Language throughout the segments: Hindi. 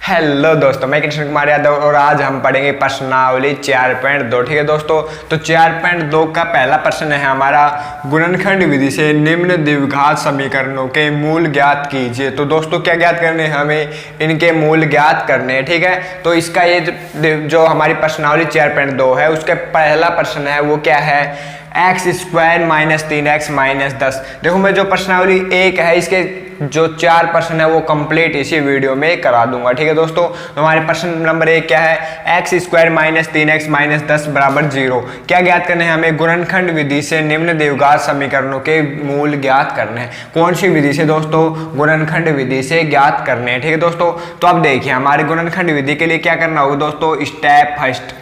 हेलो दोस्तों, मैं कृष्ण कुमार यादव और आज हम पढ़ेंगे प्रश्नावली 4.2। ठीक है दोस्तों, तो 4.2 का पहला प्रश्न है हमारा, गुणनखंड विधि से निम्न द्विघात समीकरणों के मूल ज्ञात कीजिए। तो दोस्तों क्या ज्ञात करने हैं, हमें इनके मूल ज्ञात करने हैं। ठीक है, तो इसका ये जो हमारी प्रश्नावली 4.2 है उसका पहला प्रश्न है वो क्या है, x square minus 3x minus 10। देखो मैं जो प्रश्नावली 1 है इसके जो 4 प्रश्न है वो कंप्लीट इसी वीडियो में करा दूंगा। ठीक है दोस्तों, तो हमारे प्रश्न नंबर 1 क्या है, x square minus 3x minus 10 बराबर 0। क्या ज्ञात करने हैं, हमें गुणनखंड विधि से निम्न द्विघात समीकरणों के मूल ज्ञात करने हैं। कौन सी विधि से दोस्तों, गुणनखंड विधि से ज्ञात करने हैं। ठीक है दोस्तों, तो अब देखिए हमारे गुणनखंड विधि के लिए क्या करना होगा दोस्तों, स्टेप फर्स्ट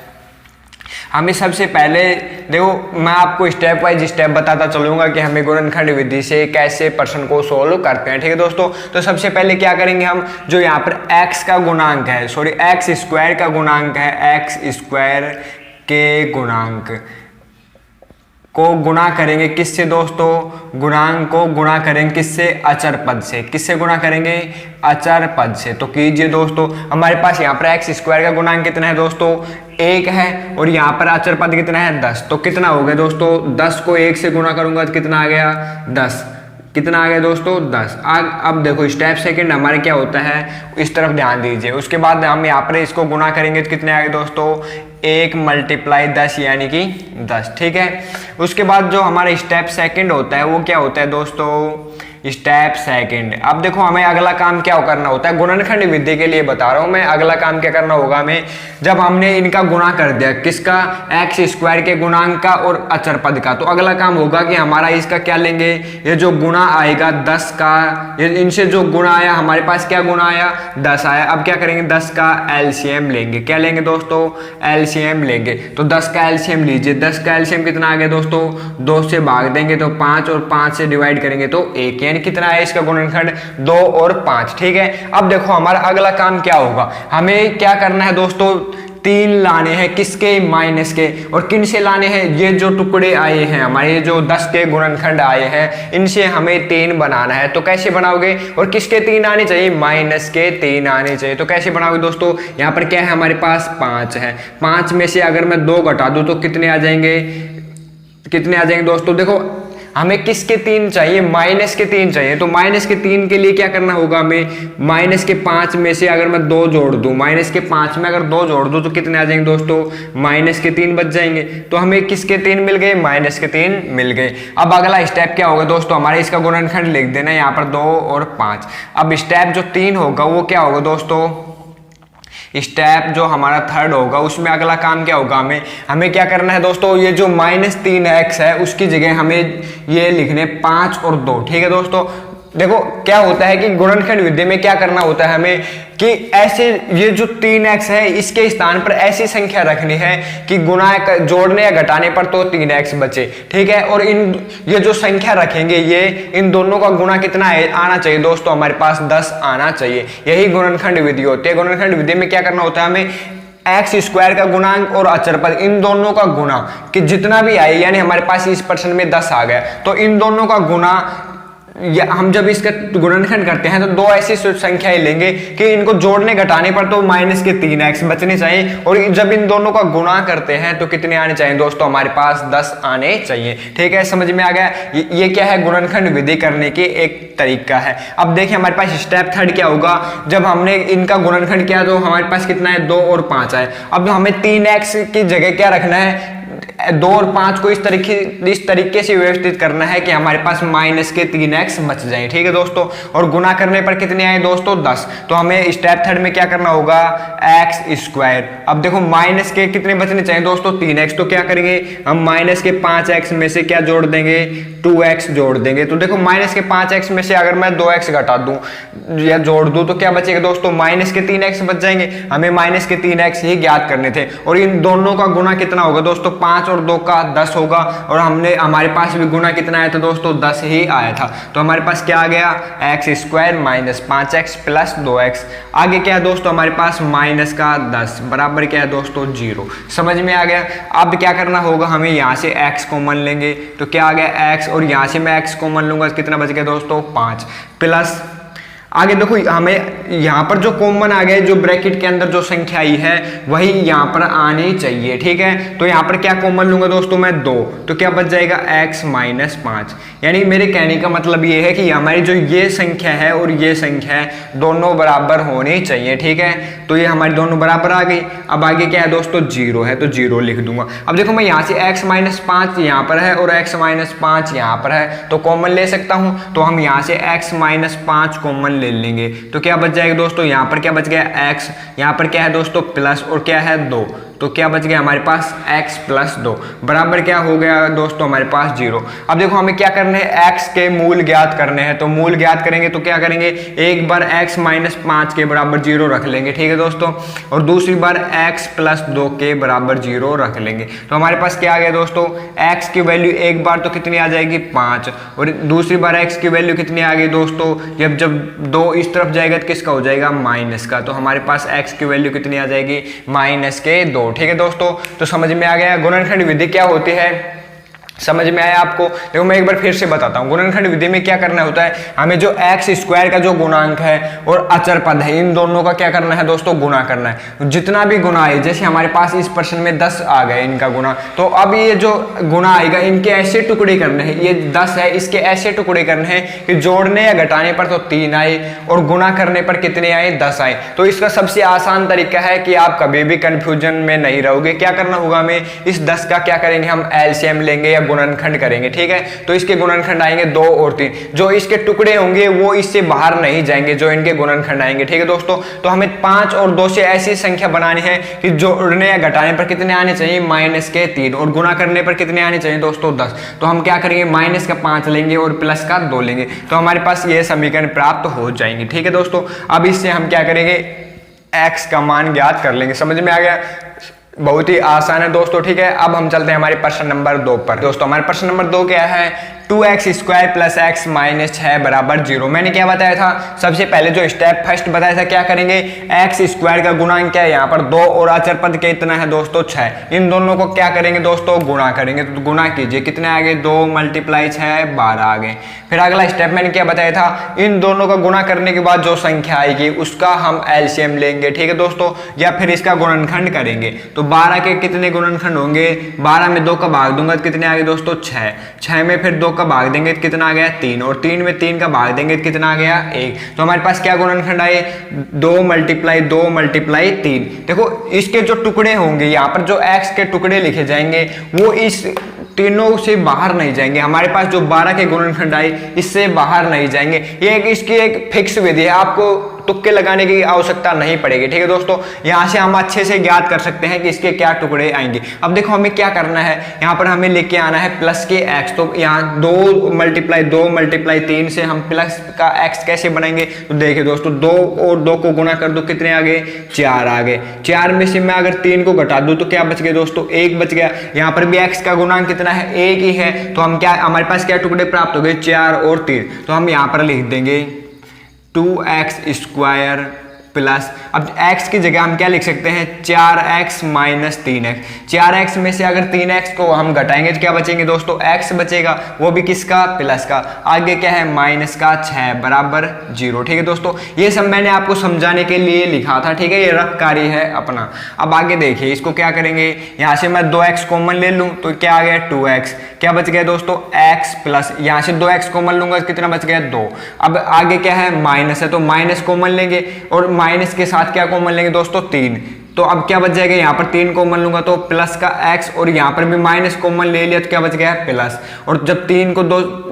हमें सबसे पहले देखो मैं आपको स्टेप वाइज स्टेप बताता चलूंगा कि हमें गुणनखंड विधि से कैसे प्रश्न को सोल्व करते हैं। ठीक है दोस्तों, तो सबसे पहले क्या करेंगे हम, जो यहाँ पर x का गुणांक है, सॉरी एक्स स्क्वायर का गुणांक है, एक्स स्क्वायर के गुणांक को गुणा करेंगे किससे दोस्तों, गुणांक को गुणा करेंगे किससे, अचर पद से। किससे गुणा करेंगे, अचर पद से। तो कीजिए दोस्तों, हमारे पास यहाँ पर एक्स स्क्वायर का गुणांक कितना है दोस्तों, 1 है, और यहाँ पर अचर पद कितना है 10। तो कितना हो गया दोस्तों, 10 को 1 से गुणा करूंगा तो कितना आ गया 10। कितना आ गया दोस्तों 10। अब देखो स्टेप सेकंड हमारे क्या होता है, इस तरफ ध्यान दीजिए। उसके बाद हम यहाँ पर इसको गुणा करेंगे तो कितने आ गए दोस्तों, 1 मल्टीप्लाई 10 यानी कि 10। ठीक है, उसके बाद जो हमारा स्टेप सेकंड होता है वो क्या होता है दोस्तों, स्टेप सेकंड। अब देखो हमें अगला काम क्या करना होता है, गुणनखंड विधि के लिए बता रहा हूं मैं, अगला काम क्या करना होगा हमें, जब हमने इनका गुणा कर दिया किसका, एक्स स्क्वायर के गुणांक का और अचर पद का, तो अगला काम होगा कि हमारा इसका क्या लेंगे, ये जो गुणा आएगा 10 का, ये इनसे जो गुणा आया हमारे पास क्या गुणा आया 10 आया। अब क्या करेंगे, 10 का एलसीएम लेंगे। क्या लेंगे दोस्तों, एलसीएम लेंगे। तो 10 का एलसीएम लीजिए। 10 का एलसीएम कितना आ गया दोस्तों, 2 से भाग देंगे तो 5 और 5 से डिवाइड करेंगे तो 1, यानी कितना है इसका गुणनखंड 2 और 5। ठीक है, अब देखो हमारा अगला काम क्या होगा, हमें क्या करना है दोस्तों, 3 लाने हैं किसके, माइनस के। और किन से लाने हैं, ये जो टुकड़े आए हैं हमारे जो 10 के गुणनखंड आए हैं इनसे हमें 3 बनाना है। तो कैसे बनाओगे, और किसके 3 आने चाहिए, माइनस के 3 आने चाहिए। तो कैसे बनाओगे दोस्तों, यहाँ पर क्या है हमारे पास 5 है, 5 में से अगर मैं 2 घटा दूं तो कितने आ जाएंगे, कितने आ जाएंगे दोस्तों, देखो हमें किसके 3 चाहिए, माइनस के 3 चाहिए। तो माइनस के 3 के लिए क्या करना होगा हमें, माइनस के 5 में से अगर मैं 2 जोड़ दूं, माइनस के 5 में अगर 2 जोड़ दूं तो कितने आ जाएंगे दोस्तों, माइनस के 3 बच जाएंगे। तो हमें किसके 3 मिल गए, माइनस के 3 मिल गए। अब अगला स्टेप क्या होगा दोस्तों, हमारे इसका गुणनखंड लिख देना यहाँ पर 2 और 5। अब स्टेप जो 3 होगा वो क्या होगा दोस्तों, स्टेप जो हमारा थर्ड होगा उसमें अगला काम क्या होगा, हमें क्या करना है दोस्तों, ये जो माइनस 3x है उसकी जगह हमें ये लिखने 5 और 2। ठीक है दोस्तों, देखो क्या होता है कि गुणनखंड विधि में क्या करना होता है हमें, कि ऐसे ये जो 3x है इसके स्थान पर ऐसी संख्या रखनी है कि गुणा जोड़ने या घटाने पर तो 3x बचे। ठीक है, और ये जो संख्या रखेंगे ये इन दोनों का गुणा कितना है, आना चाहिए दोस्तों, हमारे पास 10 आना चाहिए। यही गुणनखंड विधि होती है। गुणनखंड विधि में क्या करना होता है हमें, एक्स स्क्वायर का गुणांक और अचर पद इन दोनों का गुणा कि जितना भी आए, यानी हमारे पास इस प्रश्न में 10 आ गया तो इन दोनों का गुणा, या हम जब इसका गुणनखंड करते हैं तो 2 ऐसी संख्याएं लेंगे कि इनको जोड़ने घटाने पर तो माइनस के 3x बचने चाहिए, और जब इन दोनों का गुणा करते हैं तो कितने आने चाहिए दोस्तों, हमारे पास 10 आने चाहिए। ठीक है, समझ में आ गया, ये क्या है, गुणनखंड विधि करने की एक तरीका है। अब देखिए हमारे पास स्टेप थर्ड क्या होगा, जब हमने इनका गुणनखंड किया तो हमारे पास कितना है 2 और 5 है। अब हमें 3x की जगह क्या रखना है, 2 और 5 को इस तरीके से व्यवस्थित करना है कि हमारे पास माइनस के 3x बच जाए। ठीक है दोस्तों, और गुणा करने पर कितने आए दोस्तों 10। तो हमें स्टेप थर्ड में क्या करना होगा, एक्स स्क्वायर। अब देखो माइनस के कितने बचने चाहिए दोस्तों 3x, तो क्या करेंगे हम, माइनस के 5x में से क्या जोड़ देंगे, 2x जोड़ देंगे। तो देखो माइनस के 5x में से अगर मैं 2x घटा दूं या जोड़ दूं तो क्या बचेगा दोस्तों, माइनस के 3x बच जाएंगे। हमें माइनस के 3x ही ज्ञात करने थे, और इन दोनों का गुणा कितना होगा दोस्तों, 5 और 2 का 10 होगा, और हमारे पास भी गुणा कितना आया था दोस्तों, 10 ही आया था। तो हमारे पास क्या आ गया, x square minus 5x plus 2x। आगे क्या है दोस्तों, हमारे पास माइनस का 10 बराबर क्या है दोस्तों 0। समझ में आ गया। अब क्या करना होगा, हमें यहाँ से x कॉमन लेंगे तो क्या आ गया x, और यहाँ से मैं x कॉमन लूंगा कितना बच गया दोस्तों 5 प्लस आगे देखो हमें यहाँ पर जो कॉमन आ गया, जो ब्रैकेट के अंदर जो संख्या आई है वही यहाँ पर आनी चाहिए, ठीक है। तो यहाँ पर क्या कॉमन लूंगा दोस्तों मैं 2, तो क्या बच जाएगा x - 5। यानी मेरे कहने का मतलब ये है कि हमारी जो ये संख्या है और ये संख्या है दोनों बराबर होनी चाहिए, ठीक है। तो ये हमारी दोनों बराबर आ गई। अब आगे क्या है दोस्तों, 0 है तो 0 लिख दूंगा। अब देखो मैं यहाँ से x - 5 यहाँ पर है और x - 5 यहाँ पर है, तो कॉमन ले सकता हूँ। तो हम यहाँ से x - 5 कॉमन ले लेंगे, तो क्या बच जाएगा दोस्तों, यहाँ पर क्या बच गया x, यहाँ पर क्या है दोस्तों प्लस और क्या है 2, तो क्या बच गया हमारे पास x + 2 बराबर क्या हो गया दोस्तों हमारे पास 0। अब देखो हमें क्या करना है, x के मूल ज्ञात करने हैं, तो मूल ज्ञात करेंगे तो क्या करेंगे, एक बार x - 5 के बराबर 0 रख लेंगे, ठीक है दोस्तों, और दूसरी बार x + 2 के बराबर 0 रख लेंगे। तो हमारे पास क्या आ गया दोस्तों, x की वैल्यू एक बार तो कितनी आ जाएगी 5, और दूसरी बार x की वैल्यू कितनी आ गई दोस्तों, जब 2 इस तरफ जाएगा तो किसका हो जाएगा, माइनस का। तो हमारे पास x की वैल्यू कितनी आ जाएगी, -2, ठीक है दोस्तों। तो समझ में आ गया गुणनखंड विधि क्या होती है, समझ में आया आपको। देखो मैं एक बार फिर से बताता हूँ, गुणनखंड विधि में क्या करना होता है, हमें जो x² का जो गुणांक है और अचर पद है इन दोनों का क्या करना है दोस्तों, गुणा करना है। जितना भी गुणा है, जैसे हमारे पास इस प्रश्न में 10 आ गए इनका गुणा, तो अब ये जो गुणा आएगा इनके ऐसे टुकड़े करने हैं, ये 10 है इसके ऐसे टुकड़े करने हैं कि जोड़ने या घटाने पर तो 3 आए और गुणा करने पर कितने आए, 10 आए। तो इसका सबसे आसान तरीका है कि आप कभी भी कंफ्यूजन में नहीं रहोगे। क्या करना होगा, हमें इस 10 का क्या करेंगे, हम एलसीएम लेंगे या गुणनखंड करेंगे, ठीक है। तो इसके गुणनखंड आएंगे 2 और 3, जो इसके टुकड़े होंगे वो इससे बाहर नहीं जाएंगे, जो इनके गुणनखंड आएंगे, ठीक है दोस्तों। तो हमें 5 और 2 से ऐसी संख्या बनानी है कि जोड़ने या घटाने पर कितने आने चाहिए, -3, और गुणा करने पर कितने आने चाहिए दोस्तों, 10। तो हम क्या करेंगे, -5 लेंगे और +2 लेंगे, तो हमारे पास ये समीकरण प्राप्त हो जाएंगे, ठीक है दोस्तों। अब इससे हम क्या करेंगे, x का मान ज्ञात कर लेंगे। समझ में आ गया, बहुत ही आसान है दोस्तों, ठीक है। अब हम चलते हैं हमारे प्रश्न नंबर 2 पर। दोस्तों हमारे प्रश्न नंबर 2 क्या है, 2x² + x - 6 बराबर 0। मैंने क्या बताया था, सबसे पहले जो स्टेप फर्स्ट बताया था, क्या करेंगे, x² का गुणांक क्या है, यहाँ पर 2 और अचर पद कितना है दोस्तों 6, इन दोनों को क्या करेंगे दोस्तों, गुणा करेंगे। तो गुणा कीजिए, कितने आ गए, 2 × 6 12 आ गए। फिर अगला स्टेप मैंने क्या बताया था, इन दोनों का गुणा करने के बाद जो संख्या आएगी उसका हम एलसीएम लेंगे, ठीक है दोस्तों, या फिर इसका गुणनखंड करेंगे। तो 12 के कितने गुणनखंड होंगे, 12 में 2 का भाग दूंगा तो कितने आ गए दोस्तों 6, 6 में फिर 2 का भाग देंगे तो कितना आ गया 3, और 3 में 3 का भाग देंगे तो कितना आ गया 1। तो हमारे पास क्या गुणनखंड आए, 2 × 2 × 3। देखो इसके जो टुकड़े होंगे, यहाँ पर जो x के टुकड़े लिखे जाएंगे वो इस तीनों से बाहर नहीं जाएंगे। हमारे पास जो 12 के गुणनखंड आए इससे बाहर नहीं जाएंगे। ये इसकी एक फिक्स विधि है, आपको तुक्के लगाने की आवश्यकता नहीं पड़ेगी, ठीक है दोस्तों। यहाँ से हम अच्छे से ज्ञात कर सकते हैं कि इसके क्या टुकड़े आएंगे। अब देखो हमें क्या करना है, यहाँ पर हमें लेके आना है प्लस के x। तो यहाँ 2 × 3 से हम प्लस का x कैसे बनाएंगे, तो देखिए दोस्तों 2 और 2 को गुणा कर दो, कितने आ गए 4 आ गए। 4 में से मैं अगर 3 को घटा दूं तो क्या बच गए दोस्तों 1 बच गया। यहाँ पर भी x का गुणांक कितना है 1 ही है, तो हम क्या, हमारे पास क्या टुकड़े प्राप्त हो गए 4 और 3। तो हम यहाँ पर लिख देंगे 2x² प्लस, अब x की जगह हम क्या लिख सकते हैं 4x - 3x। 4x में से अगर 3x को हम घटाएंगे तो क्या बचेंगे दोस्तों x बचेगा, वो भी किसका, प्लस का। आगे क्या है -6 बराबर 0, ठीक है दोस्तों। ये सब मैंने आपको समझाने के लिए लिखा था, ठीक है, ये रफ कार्य है अपना। अब आगे देखिए इसको क्या करेंगे, यहाँ से मैं 2x कॉमन ले लूँ तो क्या आ गया 2x, क्या बच गया दोस्तों x प्लस, यहाँ से 2x कॉमन लूंगा कितना बच गया 2। अब आगे क्या है माइनस है, तो माइनस कॉमन लेंगे और माइनस के साथ क्या कॉमन लेंगे दोस्तों 3। तो अब क्या बच जाएगा, यहाँ पर 3 कॉमन लूंगा तो प्लस का x, और यहाँ पर भी माइनस कॉमन ले लिया तो क्या बच गया प्लस। और जब 3 को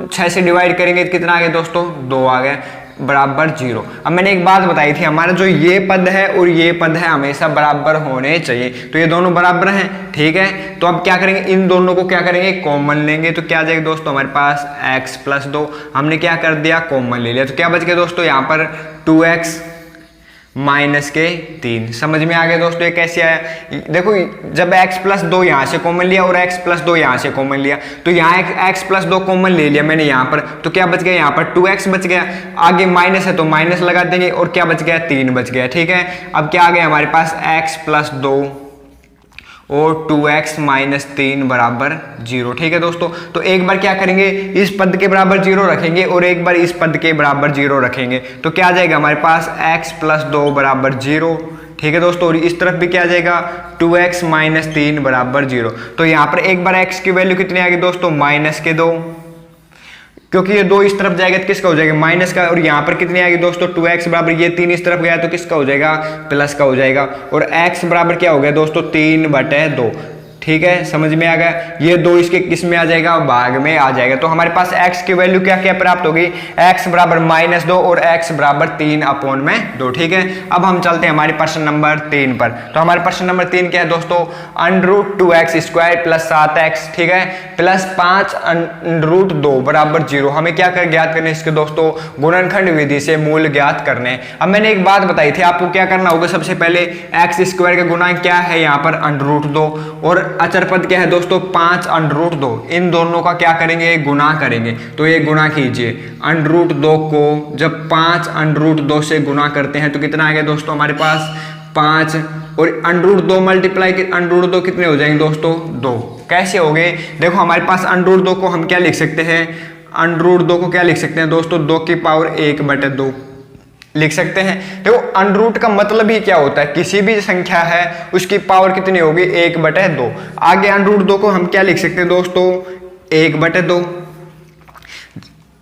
6 से डिवाइड करेंगे तो कितना आ गया दोस्तों 2 आ गया बराबर 0। अब मैंने एक बात बताई थी, हमारा जो ये पद है और ये पद है हमेशा बराबर होने चाहिए, तो ये दोनों बराबर हैं, ठीक है। तो अब क्या करेंगे, इन दोनों को क्या करेंगे कॉमन लेंगे, तो क्या आ जाएगा दोस्तों हमारे पास x + 2 हमने क्या कर दिया कॉमन ले लिया, तो क्या बच गया दोस्तों यहाँ पर 2x - 3। समझ में आ गया दोस्तों ये कैसे आया। देखो जब x + 2 यहाँ से कॉमन लिया और x + 2 यहाँ से कॉमन लिया, तो यहाँ x + 2 कॉमन ले लिया मैंने यहाँ पर, तो क्या बच गया यहाँ पर 2x बच गया। आगे माइनस है तो माइनस लगा देंगे और क्या बच गया 3 बच गया, ठीक है। अब क्या आ गया हमारे पास x + 2 और 2x माइनस 3 बराबर 0। ठीक है दोस्तों, तो एक बार क्या करेंगे, इस पद के बराबर 0 रखेंगे और एक बार इस पद के बराबर 0 रखेंगे, तो क्या आ जाएगा हमारे पास x प्लस 2 बराबर 0। ठीक है दोस्तों, और इस तरफ भी क्या आ जाएगा 2x माइनस 3 बराबर 0। तो यहाँ पर एक बार x की वैल्यू कितनी आ गई दोस्तों, माइनस के 2, क्योंकि ये 2 इस तरफ जाएगा तो किसका हो जाएगा, माइनस का। और यहाँ पर कितनी आ गई दोस्तों, 2x बराबर ये 3 इस तरफ गया तो किसका हो जाएगा, प्लस का हो जाएगा। और x बराबर क्या हो गया दोस्तों, 3/2। ठीक है, समझ में आ गया। ये 2 इसके किस में आ जाएगा, भाग में आ जाएगा। तो हमारे पास x की वैल्यू क्या क्या प्राप्त होगी, x बराबर -2 और x बराबर 3/2। ठीक है, अब हम चलते हैं हमारे प्रश्न नंबर 3 पर। तो हमारे प्रश्न नंबर 3 क्या है दोस्तों, √2x² प्लस 7x, ठीक है, प्लस 5√2 बराबर 0। हमें क्या कर ज्ञात करने इसके दोस्तों, गुणनखंड विधि से मूल ज्ञात करने। अब मैंने एक बात बताई थी आपको, क्या करना होगा, सबसे पहले x² का गुणांक क्या है, यहाँ पर √2 और अचर पद क्या है दोस्तों, 5√2। इन दोनों का क्या करेंगे, गुणा करेंगे। तो ये गुणा कीजिए, √2 को जब 5√2 से गुणा करते हैं तो कितना आ गया दोस्तों हमारे पास 5, और √2 मल्टीप्लाई √2 कितने हो जाएंगे दोस्तों, 2। कैसे हो गए, देखो हमारे पास √2 को हम क्या लिख सकते हैं, √2 को क्या लिख सकते हैं दोस्तों, 2 की पावर 1/2 लिख सकते हैं। देखो अंडरूट का मतलब ही क्या होता है, किसी भी संख्या है उसकी पावर कितनी होगी, 1/2। आगे √2 को हम क्या लिख सकते हैं दोस्तों, 1/2,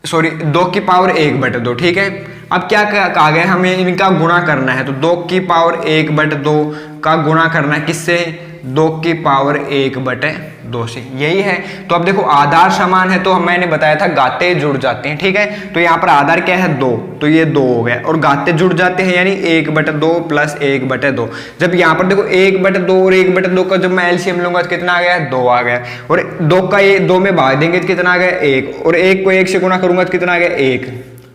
सॉरी 2 की पावर 1/2। ठीक है, अब क्या कहा गया, हमें इनका गुणा करना है। तो 2 की पावर 1/2 का गुणा करना है किससे, 2 की पावर 1/2 से, यही है। तो अब देखो आधार समान है तो मैंने बताया था गाते जुड़ जाते हैं। ठीक है, तो यहाँ पर आधार क्या है 2, तो ये 2 हो गया, और गाते जुड़ जाते हैं यानी 1/2 प्लस 1/2। जब यहाँ पर देखो 1/2 और 1/2 का जब मैं एलसीएम लूंगा तो कितना आ गया, 2 आ गया, और 2 का ये 2 में भाग देंगे तो कितना आ गया 1, और 1 को 1 से गुणा करूंगा तो कितना आ गया 1।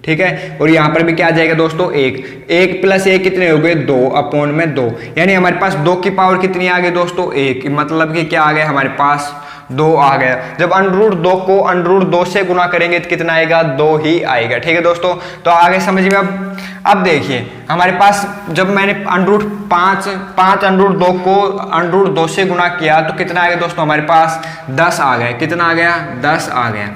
ठीक है, और यहाँ पर भी क्या आ जाएगा दोस्तों 1 प्लस 1 कितने हो गए 2/2, यानी हमारे पास 2 की पावर कितनी आ गई दोस्तों 1, मतलब कि क्या आ गया हमारे पास 2 आ गया। जब √2 को √2 से गुणा करेंगे तो कितना आएगा, 2 ही आएगा। ठीक है दोस्तों, तो आगे समझ में। अब देखिए हमारे पास जब मैंने √2 को √2 से गुणा किया तो कितना आ गया दोस्तों, हमारे पास 10 आ गया। कितना आ गया, 10 आ गया।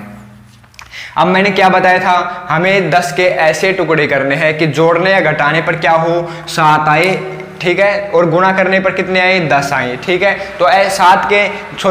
अब मैंने क्या बताया था, हमें 10 के ऐसे टुकड़े करने हैं कि जोड़ने या घटाने पर क्या हो, 7 आए। ठीक है, और गुणा करने पर कितने आए, 10 आए। ठीक है, तो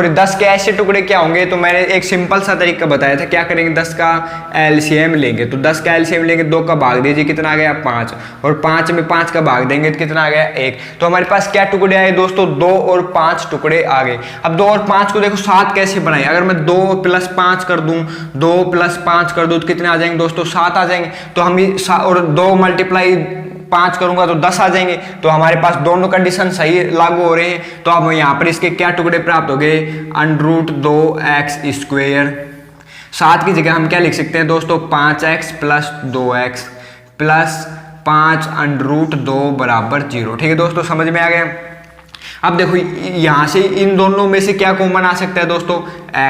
10 के ऐसे टुकड़े क्या होंगे, तो मैंने एक सिंपल सा तरीका बताया था, क्या करेंगे 10 का एलसीएम लेंगे। तो 10 का एलसीएम लेंगे, 2 का भाग दीजिए, कितना आ गया 5, और 5 में 5 का भाग देंगे तो कितना आ गया 1। तो हमारे पास क्या टुकड़े आए दोस्तों, 2 और 5 टुकड़े आ गए। अब 2 और 5 को देखो 7 कैसे बनाए, अगर मैं 2 + 5 कर दूं, 2 + 5 कर दूं तो कितने आ जाएंगे दोस्तों, 7 आ जाएंगे। तो हम और 2 × 5 करूंगा तो 10 आ जाएंगे। तो हमारे पास दोनों कंडीशन सही लागू हो रहे हैं। तो अब यहाँ पर इसके क्या टुकड़े प्राप्त हो गए, √2x²। 7 की जगह हम क्या लिख सकते हैं दोस्तों, 5x + 2x प्लस 5√2 बराबर 0। ठीक है दोस्तों, समझ में आ गया। अब देखो यहां से इन दोनों में से क्या कॉमन आ सकता है दोस्तों,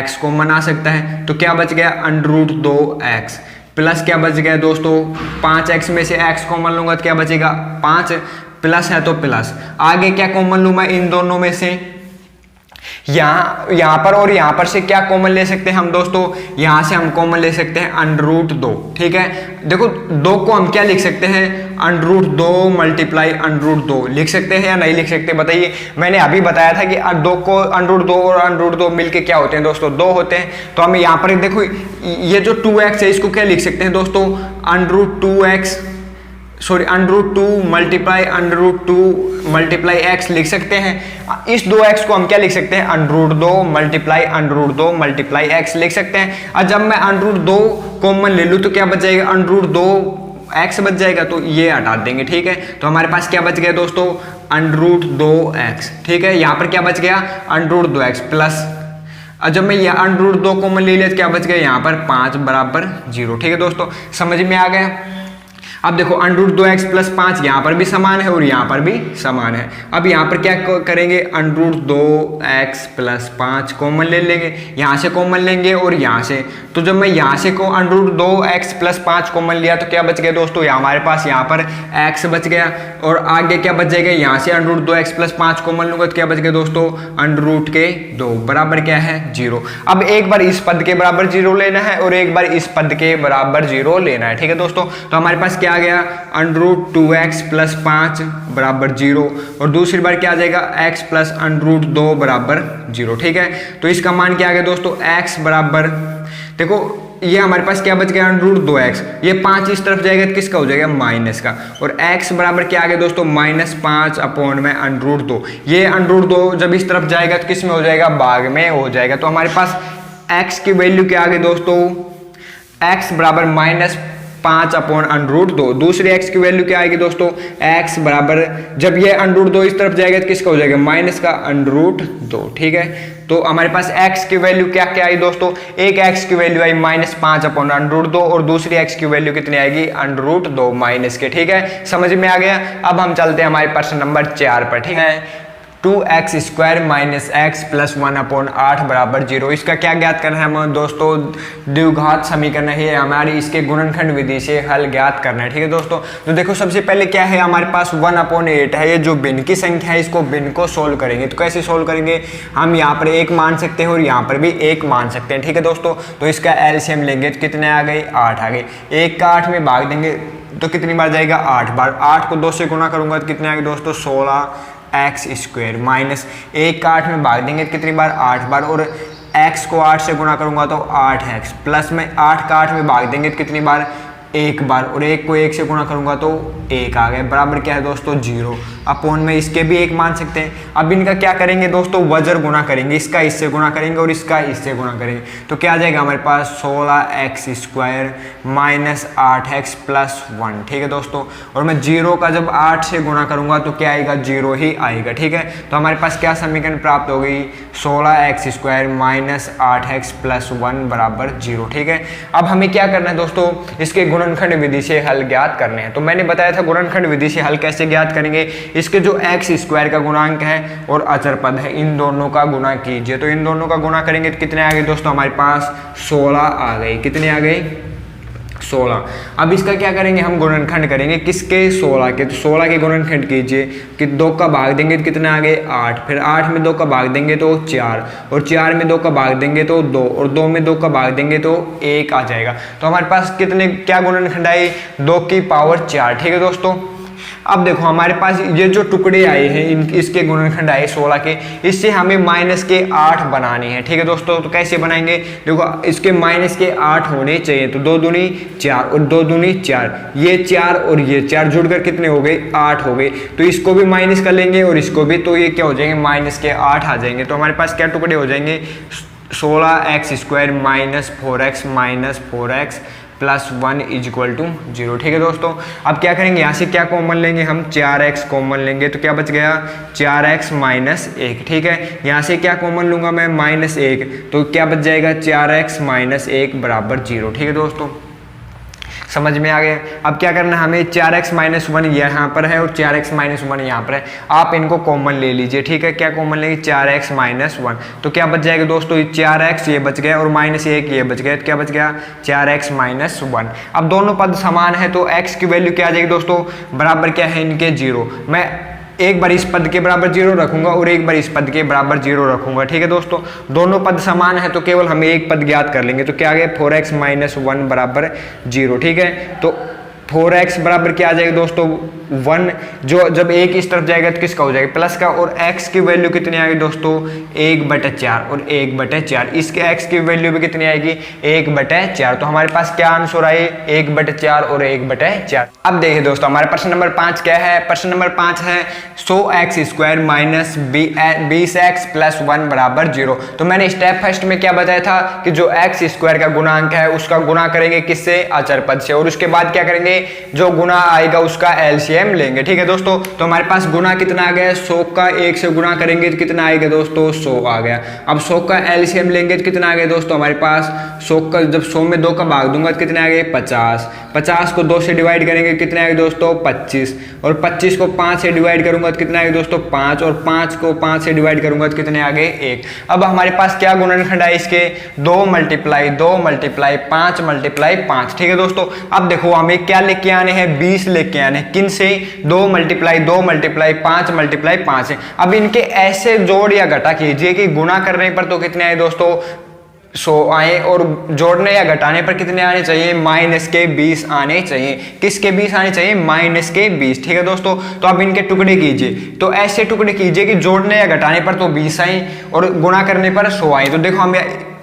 x कॉमन आ सकता है। तो क्या बच गया, √2x प्लस क्या बच गया दोस्तों, 5x में से x कॉमन लूंगा तो क्या बचेगा 5, प्लस है तो प्लस। आगे क्या कॉमन लूं मैं इन दोनों में से, यहाँ पर और यहाँ पर से क्या कॉमन ले सकते हैं हम दोस्तों, यहाँ से हम कॉमन ले सकते हैं √2। ठीक है, देखो 2 को हम क्या लिख सकते हैं, √2 मल्टीप्लाई √2 लिख सकते हैं या नहीं लिख सकते, बताइए। मैंने अभी बताया था कि 2 को √2 और √2 मिलके क्या होते हैं दोस्तों, 2 होते हैं। तो हम यहाँ पर देखो ये जो 2x है इसको क्या लिख सकते हैं दोस्तों, √2 मल्टीप्लाई x लिख सकते हैं। इस 2x को हम क्या लिख सकते हैं, √2 मल्टीप्लाई x लिख सकते हैं। और जब मैं √2 कॉमन ले लूँ तो क्या बच जाएगा, √2x बच जाएगा, तो ये हटा देंगे। ठीक है, तो हमारे पास क्या बच गया दोस्तों, √2x। ठीक है, यहाँ पर क्या बच गया, √2x प्लस, और जब मैं ये √2 कॉमन ले लिया तो क्या बच गया, यहाँ पर 5 बराबर 0। ठीक है दोस्तों, समझ में आ गया। अब देखो √2x प्लस 5 यहाँ पर भी समान है और यहाँ पर भी समान है। अब यहाँ पर क्या करेंगे, √2x प्लस 5 कॉमन ले लेंगे, यहाँ से कॉमन लेंगे और यहाँ से। तो जब मैं यहाँ से को √2x प्लस 5 कॉमन लिया तो क्या बच गया दोस्तों, यहाँ हमारे पास यहाँ पर x बच गया और आगे क्या बच जाएगा, यहाँ से √2x प्लस 5 कॉमन लूंगा तो क्या बच गया दोस्तों, √2 बराबर क्या है 0। अब एक बार इस पद के बराबर 0 लेना है और एक बार इस पद के बराबर 0 लेना है, ठीक है दोस्तों। तो हमारे पास क्या आ गया, √2x प्लस 5 बराबर 0 और दूसरी बार क्या आ जाएगा, x प्लस √2 बराबर 0, ठीक है। तो इसका मान क्या आ गया दोस्तों, x बराबर, देखो ये हमारे पास क्या बच गया √2x, ये 5 इस तरफ जाएगा तो किसका हो जाएगा, माइनस का, और x बराबर क्या आ गया दोस्तों, -5 अपॉन में √2। ये √2 जब इस तरफ जाएगा तो किस में हो जाएगा, भाग में हो जाएगा। तो हमारे पास x की वैल्यू क्या आ गई दोस्तों, x बराबर -5 अपॉन √2। दूसरी x की वैल्यू क्या आएगी दोस्तों, x बराबर, जब ये √2 इस तरफ जाएगा तो किसका हो जाएगा, माइनस का √2, ठीक है। तो हमारे पास x की वैल्यू क्या क्या आई दोस्तों, एक x की वैल्यू आई -5 अपॉन √2 और दूसरी x की वैल्यू कितनी आएगी, √2 माइनस के, ठीक है। समझ में आ गया। अब हम चलते हैं हमारे प्रश्न नंबर 4 पर, ठीक है। 2x square minus x plus 1 upon 8 बराबर 0। इसका क्या ज्ञात करना है हमें दोस्तों, द्विघात समीकरण है हमारी, इसके गुणनखंड विधि से हल ज्ञात करना है, ठीक है दोस्तों। तो देखो सबसे पहले क्या है, हमारे पास 1/8 है, ये जो भिन्न की संख्या है इसको भिन्न को सोल्व करेंगे। तो कैसे सोल्व करेंगे, हम यहाँ पर 1 मान सकते हैं और यहाँ पर भी 1 मान सकते हैं, ठीक है दोस्तों। तो इसका एलसीएम लेंगे तो कितने आ गए, 8 आ गए। 1 का 8 में भाग देंगे तो कितनी बार जाएगा, 8 बार। 8 को 2 से गुणा करूंगा तो कितने आ गए दोस्तों, 16x स्क्वायर, माइनस 1 का 8 में भाग देंगे तो कितनी बार, 8 बार, और x को 8 से गुणा करूंगा तो 8x, प्लस में 8 का 8 में भाग देंगे तो कितनी बार, 1 बार, और 1 को 1 से गुणा करूंगा तो 1 आ गए, बराबर क्या है दोस्तों 0। अपॉन में इसके भी 1 मान सकते हैं। अब इनका क्या करेंगे दोस्तों, वजर गुणा करेंगे, इसका इससे गुणा करेंगे और इसका इससे गुणा करेंगे। तो क्या आ जाएगा हमारे पास, 16x square minus 8x plus 1, ठीक है दोस्तों। और मैं 0 का जब 8 से गुणा करूंगा तो क्या आएगा, 0 ही आएगा, ठीक है। तो हमारे पास क्या समीकरण प्राप्त हो गई, 16x square minus 8x plus 1 बराबर 0, ठीक है। अब हमें क्या करना है दोस्तों, इसके गुणनखंड विधि से हल ज्ञात करने हैं। तो मैंने बताया था गुणनखंड विधि से हल कैसे ज्ञात करेंगे, इसके जो x स्क्वायर का गुणांक है और अचर पद है इन दोनों का गुणा कीजिए। तो इन दोनों का गुणा करेंगे तो कितने आ गए दोस्तों, हमारे पास 16 आ गए। कितने आ गए, 16। अब इसका क्या करेंगे, हम गुणनखंड करेंगे किसके, 16 के। तो 16 के गुणनखंड कीजिए कि 2 का भाग देंगे तो कितने आ गए, 8, फिर 8 में 2 का भाग देंगे तो 4, और 4 में 2 का भाग देंगे तो 2, और 2 में 2 का भाग देंगे तो 1 आ जाएगा। तो हमारे पास कितने, क्या गुणनखंड आए, 2 की पावर 4, ठीक है दोस्तों। अब देखो हमारे पास ये जो टुकड़े आए हैं इसके गुणनखंड आए 16 के, इससे हमें माइनस के 8 बनाने हैं, ठीक है दोस्तों। तो कैसे बनाएंगे, देखो इसके माइनस के 8 होने चाहिए। तो 2 दूनी 4 और 2 दूनी 4, ये 4 और ये 4 जुड़कर कितने हो गए, 8 हो गए। तो इसको भी माइनस कर लेंगे और इसको भी, तो ये क्या हो जाएंगे, माइनस के 8 आ जाएंगे। तो हमारे पास क्या टुकड़े हो जाएंगे, 16x square minus 4x plus 1 equal to 0, ठीक है दोस्तों। अब क्या करेंगे, यहाँ से क्या कॉमन लेंगे, हम 4x कॉमन लेंगे तो क्या बच गया, 4x माइनस 1, ठीक है। यहाँ से क्या कॉमन लूंगा मैं, -1, तो क्या बच जाएगा, 4x माइनस 1 बराबर 0, ठीक है दोस्तों। समझ में आ गया। अब क्या करना है हमें, 4x माइनस 1 यहाँ पर है और 4x माइनस 1 यहाँ पर है, आप इनको कॉमन ले लीजिए, ठीक है। क्या कॉमन लेंगे, 4x माइनस 1, तो क्या बच जाएगा दोस्तों, 4x ये बच गया और -1 ये बच गया, तो क्या बच गया, 4x माइनस 1। अब दोनों पद समान है तो x की वैल्यू क्या आ जाएगी दोस्तों, बराबर क्या है इनके 0। मैं एक बार इस पद के बराबर 0 रखूंगा और एक बार इस पद के बराबर 0 रखूंगा, ठीक है दोस्तों। दोनों पद समान है तो केवल हमें एक पद ज्ञात कर लेंगे। तो क्या आ गया, 4x माइनस 1 बराबर 0, ठीक है। तो 4x बराबर क्या आ जाएगा दोस्तों, 1, जो जब 1 इस तरफ जाएगा तो किसका हो जाएगा, प्लस का, और x की वैल्यू कितनी आएगी दोस्तों, 1/4 और 1/4। इसके x की वैल्यू भी कितनी आएगी, 1/4। तो हमारे पास क्या आंसर आए, 1/4 और 1/4। अब देखिए दोस्तों हमारे प्रश्न नंबर 5 क्या है, प्रश्न नंबर 5 है 100x square minus 20x plus 1 बराबर 0। तो मैंने स्टेप फर्स्ट में क्या बताया था कि जो x स्क्वायर का गुणांक है उसका गुणा करेंगे किससे, अचर पद से, और उसके बाद क्या करेंगे, जो गुना आएगा उसका एलसीएम लेंगे। ठीक है दोस्तों, तो हमारे पास गुना कितना आ गया, 100 का 1 से गुना करेंगे तो कितना आएगा दोस्तों, 100 आ गया। अब 100 का एलसीएम लेंगे तो कितना आ गया दोस्तों, हमारे पास 100 का, जब 100 में 2 का भाग दूंगा तो कितने आ गए, 50। 50 को 2 से डिवाइड करेंगे कितने आएगा दोस्तों, 25। और 25 को 5 से डिवाइड करूंगा तो कितना आएगा दोस्तों, 5। और 5 को 5 से डिवाइड करूंगा तो कितने आ गए, 1। अब हमारे पास क्या गुणनखंड है इसके, 2 मल्टीप्लाई 5 मल्टीप्लाई 5। ठीक है दोस्तों, अब देखो हमें क्या लेके आने हैं, 20 लेके आने हैं। किन से, 2 मल्टीप्लाई 5 मल्टीप्लाई 5 है। अब इनके ऐसे जोड़ या घटा कीजिए कि गुणा करने पर तो कितने आए दोस्तों, 100 आए, और जोड़ने या घटाने पर कितने आने चाहिए, माइनस के 20 आने चाहिए। किसके 20 आने चाहिए, माइनस के 20। ठीक है दोस्तों, तो अब इनके टुकड़े कीजिए, तो ऐसे टुकड़े कीजिए कि जोड़ने या घटाने पर तो 20 आए और गुणा करने पर 100 आए। तो देखो हम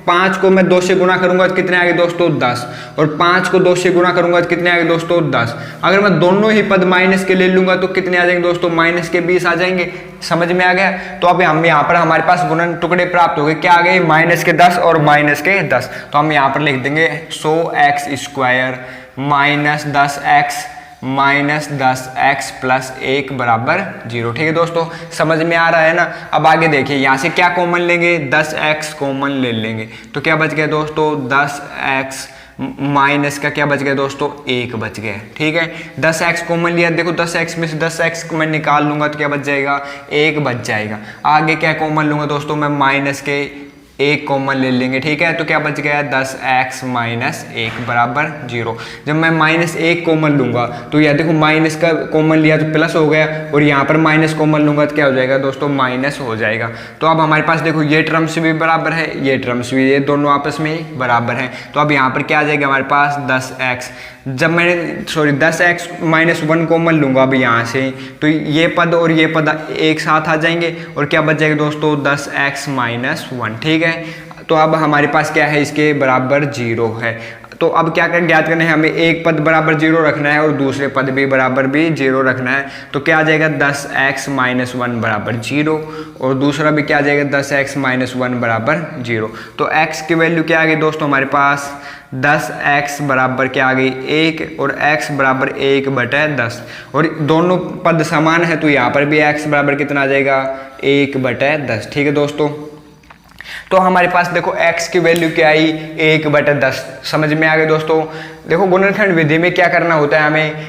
5 को मैं 2 से गुणा करूंगा तो कितने आएंगे दोस्तों, 10। और 5 को 2 से गुणा करूंगा तो कितने आएंगे दोस्तों, 10। अगर मैं दोनों ही पद माइनस के ले लूंगा तो कितने आ जाएंगे दोस्तों, माइनस के 20 आ जाएंगे। समझ में आ गया। तो अब हम यहाँ पर हमारे पास गुणन टुकड़े प्राप्त हो गए, क्या आ गए, माइनस के 10 और माइनस के 10। तो हम यहाँ पर लिख देंगे 100x² minus 10x minus 10x plus 1 बराबर 0। ठीक है दोस्तों, समझ में आ रहा है ना। अब आगे देखिए, यहाँ से क्या कॉमन लेंगे, 10x कॉमन ले लेंगे तो क्या बच गया दोस्तों, 10x माइनस का क्या बच गया दोस्तों, 1 बच गया। ठीक है, 10x कॉमन लिया, देखो 10x में से 10x को मैं निकाल लूंगा तो क्या बच जाएगा, 1 बच जाएगा। आगे क्या कॉमन लूंगा दोस्तों, मैं माइनस के 1 कॉमन ले लेंगे। ठीक है, तो क्या बच गया, 10x माइनस 1 बराबर 0। जब मैं माइनस 1 कॉमन लूंगा तो यह देखो माइनस का कॉमन लिया तो प्लस हो गया, और यहाँ पर माइनस कॉमन लूंगा तो क्या हो जाएगा दोस्तों, माइनस हो जाएगा। तो अब हमारे पास देखो ये टर्म्स भी बराबर है, ये टर्म्स भी, ये दोनों आपस में बराबर हैं। तो अब यहाँ पर क्या आ जाएगा हमारे पास, 10x। जब मैंने 10x माइनस 1 कॉमन लूंगा अब यहाँ से, तो ये पद और ये पद एक साथ आ जाएंगे और क्या बच जाएगा दोस्तों, 10x माइनस 1। ठीक है, तो अब हमारे पास क्या है, इसके बराबर 0 है। तो अब क्या कर ज्ञात करना है, हमें एक पद बराबर 0 रखना है और दूसरे पद भी बराबर भी 0 रखना है। तो क्या आ जाएगा, 10x माइनस 1 बराबर 0, और दूसरा भी क्या आ जाएगा, 10x माइनस 1 बराबर 0। तो x की वैल्यू क्या आ गई दोस्तों, हमारे पास 10x बराबर क्या आ गई, 1, और x बराबर 1/10। और दोनों पद समान है तो यहाँ पर भी x बराबर कितना आ जाएगा, 1/10। ठीक है दोस्तों, तो हमारे पास देखो x की वैल्यू क्या आई, 1/10। समझ में आ गए दोस्तों। देखो गुणनखंड विधि में क्या करना होता है, हमें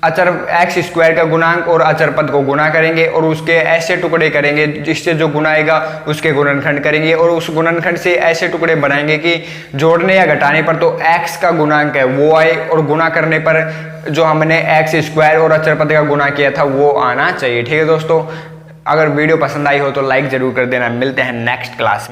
अचर x² का गुणांक और अचर पद को गुणा करेंगे और उसके ऐसे टुकड़े करेंगे जिससे जो गुना आएगा उसके गुणनखंड करेंगे, और उस गुणनखंड से ऐसे टुकड़े बनाएंगे कि जोड़ने या घटाने पर तो x का गुणांक है वो आए, और गुणा करने पर जो हमने x² और अचर पद का गुणा किया था वो आना चाहिए। ठीक है दोस्तों, अगर वीडियो पसंद आई हो तो लाइक जरूर कर देना। मिलते हैं नेक्स्ट क्लास में।